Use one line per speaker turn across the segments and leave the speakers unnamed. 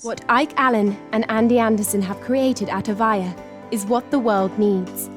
What Ike Allen and Andy Anderson have created at AVAIYA is what the world needs.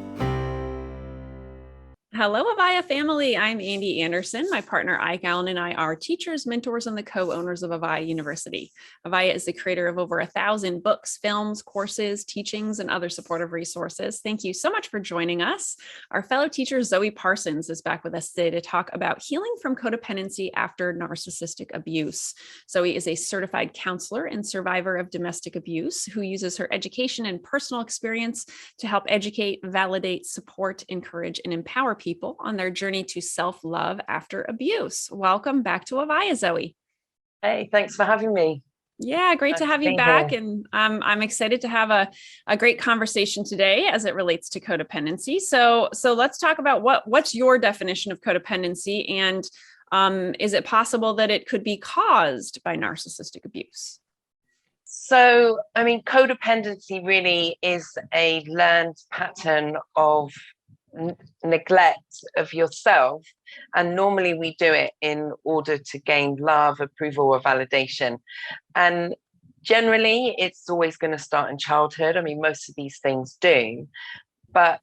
Hello, AVAIYA family. I'm Andy Anderson. My partner Ike Allen and I are teachers, mentors, and the co-owners of AVAIYA University. AVAIYA is the creator of over 1,000 books, films, courses, teachings, and other supportive resources. Thank you so much for joining us. Our fellow teacher Zoe Parsons is back with us today to talk about healing from codependency after narcissistic abuse. Zoe is a certified counselor and survivor of domestic abuse who uses her education and personal experience to help educate, validate, support, encourage, and empower people on their journey to self-love after abuse. Welcome back to AVAIYA, Zoe.
Hey, thanks for having me.
Yeah, great to have you back. Here. And I'm excited to have a great conversation today as it relates to codependency. So let's talk about what's your definition of codependency, and is it possible that it could be caused by narcissistic abuse?
So, I mean, codependency really is a learned pattern of neglect of yourself, and normally we do it in order to gain love, approval, or validation, and generally it's always going to start in childhood. I mean, most of these things do, but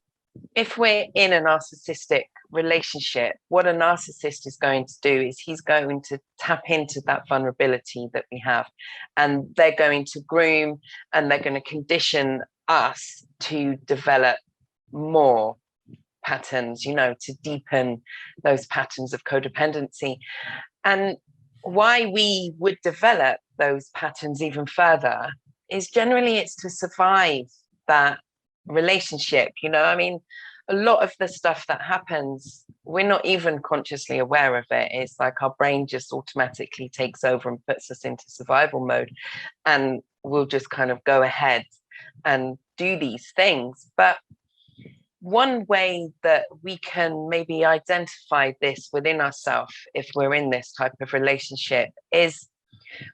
if we're in a narcissistic relationship, what a narcissist is going to do is he's going to tap into that vulnerability that we have, and they're going to groom and they're going to condition us to develop more patterns, to deepen those patterns of codependency. And why we would develop those patterns even further is generally it's to survive that relationship. I mean, a lot of the stuff that happens, we're not even consciously aware of it. It's like our brain just automatically takes over and puts us into survival mode, and we'll just kind of go ahead and do these things. But one way that we can maybe identify this within ourselves if we're in this type of relationship is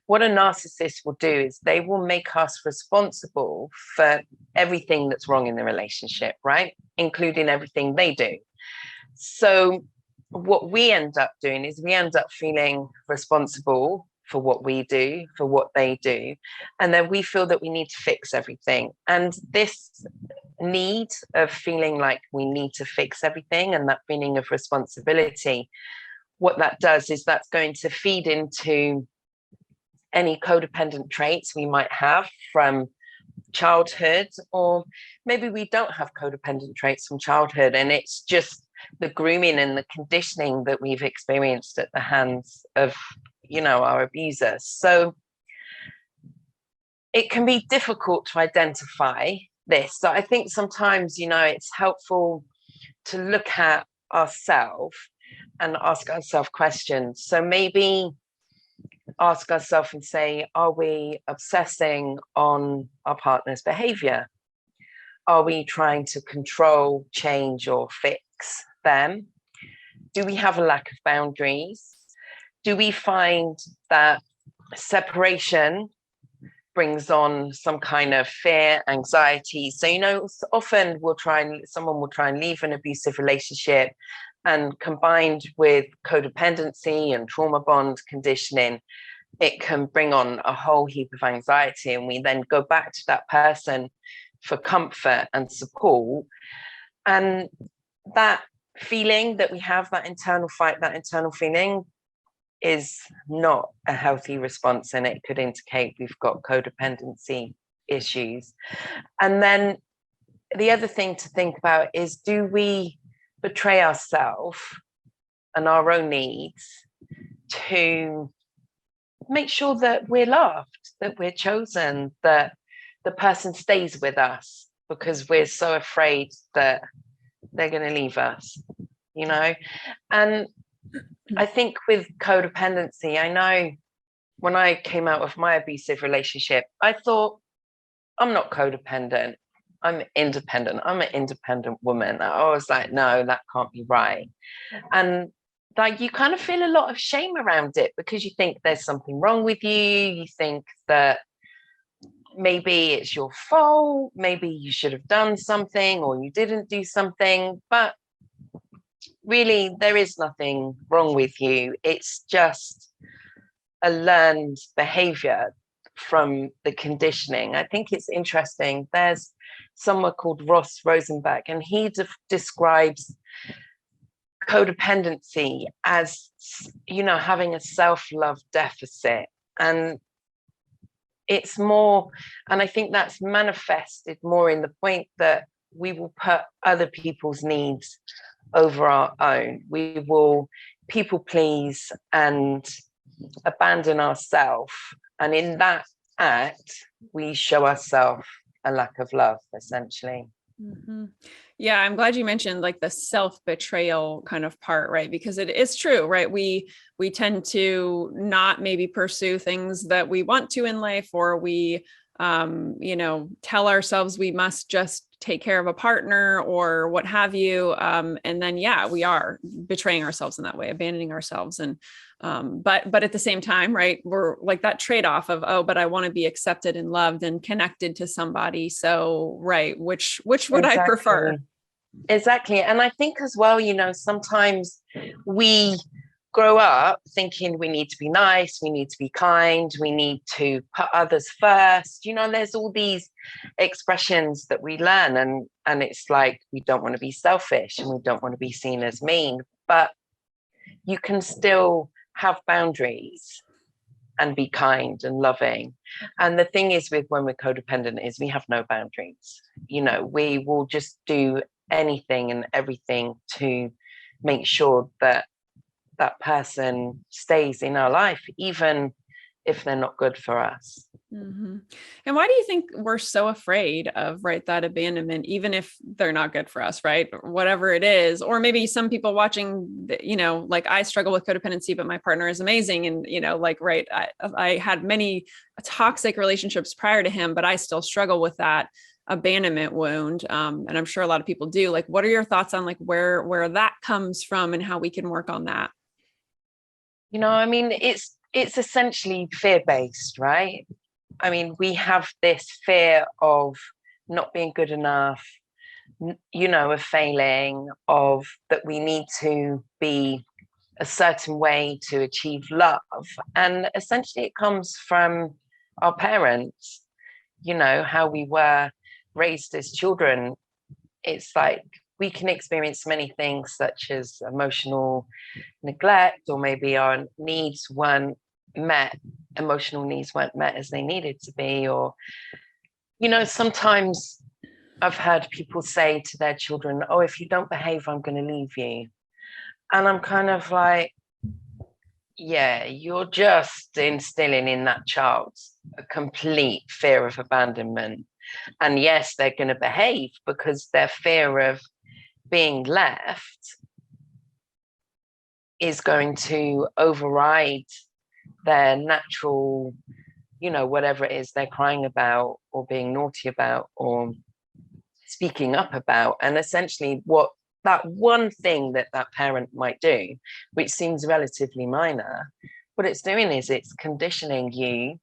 what a narcissist will do is they will make us responsible for everything that's wrong in the relationship, right? Including everything they do. So what we end up doing is we end up feeling responsible for what we do, for what they do, and then we feel that we need to fix everything. And this need of feeling like we need to fix everything and that feeling of responsibility, what that does is that's going to feed into any codependent traits we might have from childhood, or maybe we don't have codependent traits from childhood and it's just the grooming and the conditioning that we've experienced at the hands of our abusers. So it can be difficult to identify this. So I think sometimes, it's helpful to look at ourselves and ask ourselves questions. So maybe ask ourselves and say, are we obsessing on our partner's behavior? Are we trying to control, change, or fix them? Do we have a lack of boundaries? Do we find that separation brings on some kind of fear, anxiety? So, often someone will try and leave an abusive relationship, and combined with codependency and trauma bond conditioning, it can bring on a whole heap of anxiety. And we then go back to that person for comfort and support. And that feeling that we have, that internal fight, that internal feeling, is not a healthy response, and it could indicate we've got codependency issues. And then the other thing to think about is, do we betray ourselves and our own needs to make sure that we're loved, that we're chosen, that the person stays with us because we're so afraid that they're going to leave us, And I think with codependency, I know when I came out of my abusive relationship, I thought, I'm not codependent. I'm independent. I'm an independent woman. I was like, no, that can't be right. And you kind of feel a lot of shame around it because you think there's something wrong with you. You think that maybe it's your fault. Maybe you should have done something or you didn't do something. But really, there is nothing wrong with you. It's just a learned behavior from the conditioning. I think it's interesting. There's someone called Ross Rosenberg, and he describes codependency as, you know, having a self-love deficit. And it's more, and I think that's manifested more in the point that we will put other people's needs over our own. We will people please and abandon ourselves. And in that act, we show ourselves a lack of love, essentially.
Mm-hmm. Yeah, I'm glad you mentioned like the self-betrayal kind of part, right? Because it is true, right? We tend to not maybe pursue things that we want to in life, or we tell ourselves we must just take care of a partner or what have you. And then, yeah, we are betraying ourselves in that way, abandoning ourselves. And, but at the same time, right, we're like that trade-off of, oh, but I want to be accepted and loved and connected to somebody. So, right. Which would I prefer?
Exactly. And I think as well, you know, sometimes we grow up thinking we need to be nice, we need to be kind, we need to put others first. You know, there's all these expressions that we learn, and it's like we don't want to be selfish and we don't want to be seen as mean, but you can still have boundaries and be kind and loving. And the thing is with when we're codependent is we have no boundaries. You know, we will just do anything and everything to make sure that that person stays in our life, even if they're not good for us.
Mm-hmm. And why do you think we're so afraid of, right, that abandonment, even if they're not good for us, right? Whatever it is, or maybe some people watching, you know, like I struggle with codependency, but my partner is amazing. And, you know, like, right, I had many toxic relationships prior to him, but I still struggle with that abandonment wound. And I'm sure a lot of people do. Like, what are your thoughts on like where that comes from and how we can work on that?
You know, I mean, it's essentially fear-based, right? I mean, we have this fear of not being good enough, you know, of failing, of that we need to be a certain way to achieve love. And essentially it comes from our parents, you know, how we were raised as children. It's like we can experience many things such as emotional neglect, or maybe our needs weren't met, emotional needs weren't met as they needed to be. Or, you know, sometimes I've heard people say to their children, oh, if you don't behave, I'm going to leave you. And I'm kind of like, yeah, you're just instilling in that child a complete fear of abandonment. And yes, they're going to behave because their fear of being left is going to override their natural, you know, whatever it is they're crying about or being naughty about or speaking up about. And essentially what that one thing that that parent might do, which seems relatively minor, what it's doing is it's conditioning you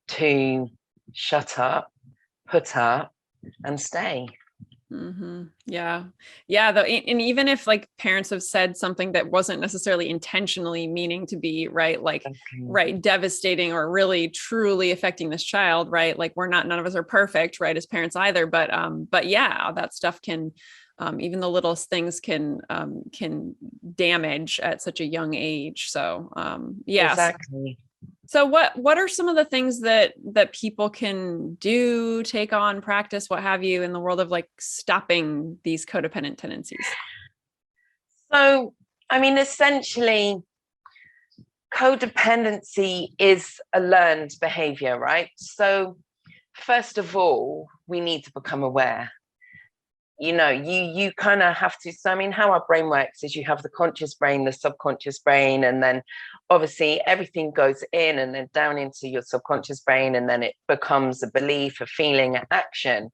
to shut up, put up, and stay.
Mm-hmm. Yeah. Yeah. And even if like parents have said something that wasn't necessarily intentionally meaning to be right, like, right, devastating or really truly affecting this child, right? Like none of us are perfect, right, as parents either. But yeah, that stuff can, even the littlest things can damage at such a young age. So, yeah.
Exactly.
So what are some of the things that people can do, take on, practice, what have you, in the world of like stopping these codependent tendencies?
So, I mean, essentially, codependency is a learned behavior, right? So, first of all, we need to become aware. You know, you kind of have to. So I mean, how our brain works is you have the conscious brain, the subconscious brain, and then obviously everything goes in and then down into your subconscious brain, and then it becomes a belief, a feeling, an action.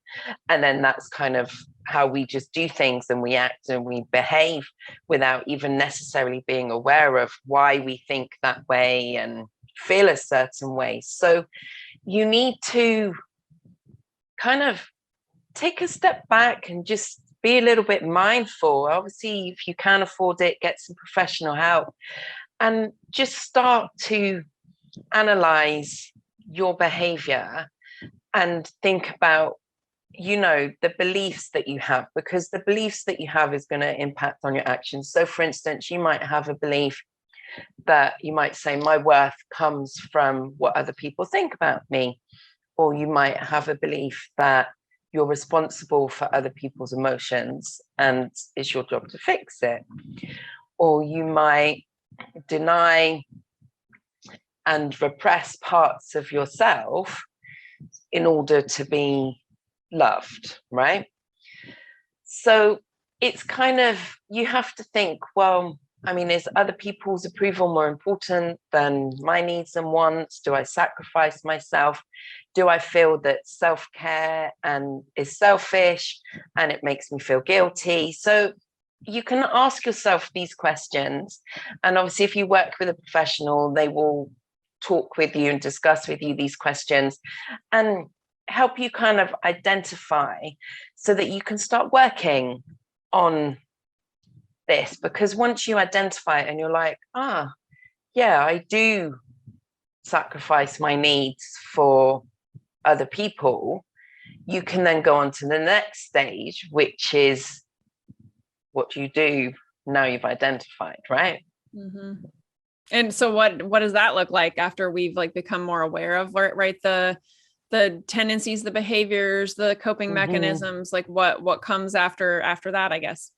And then that's kind of how we just do things, and we act and we behave without even necessarily being aware of why we think that way and feel a certain way. So you need to kind of take a step back and just be a little bit mindful. Obviously, if you can afford it, get some professional help and just start to analyze your behavior and think about, the beliefs that you have, because the beliefs that you have is going to impact on your actions. So for instance, you might have a belief that you might say, my worth comes from what other people think about me. Or you might have a belief that you're responsible for other people's emotions and it's your job to fix it. Or you might deny and repress parts of yourself in order to be loved, right? So it's kind of, you have to think, well, I mean, is other people's approval more important than my needs and wants? Do I sacrifice myself? Do I feel that self-care and is selfish and it makes me feel guilty? So you can ask yourself these questions. And obviously, if you work with a professional, they will talk with you and discuss with you these questions and help you kind of identify so that you can start working on this. Because once you identify it and you're like, yeah, I do sacrifice my needs for other people, you can then go on to the next stage, which is what do you do now you've identified, right?
Mm-hmm. And so what does that look like after we've like become more aware of, right, the tendencies, the behaviors, the coping mechanisms, like what comes after that, I guess?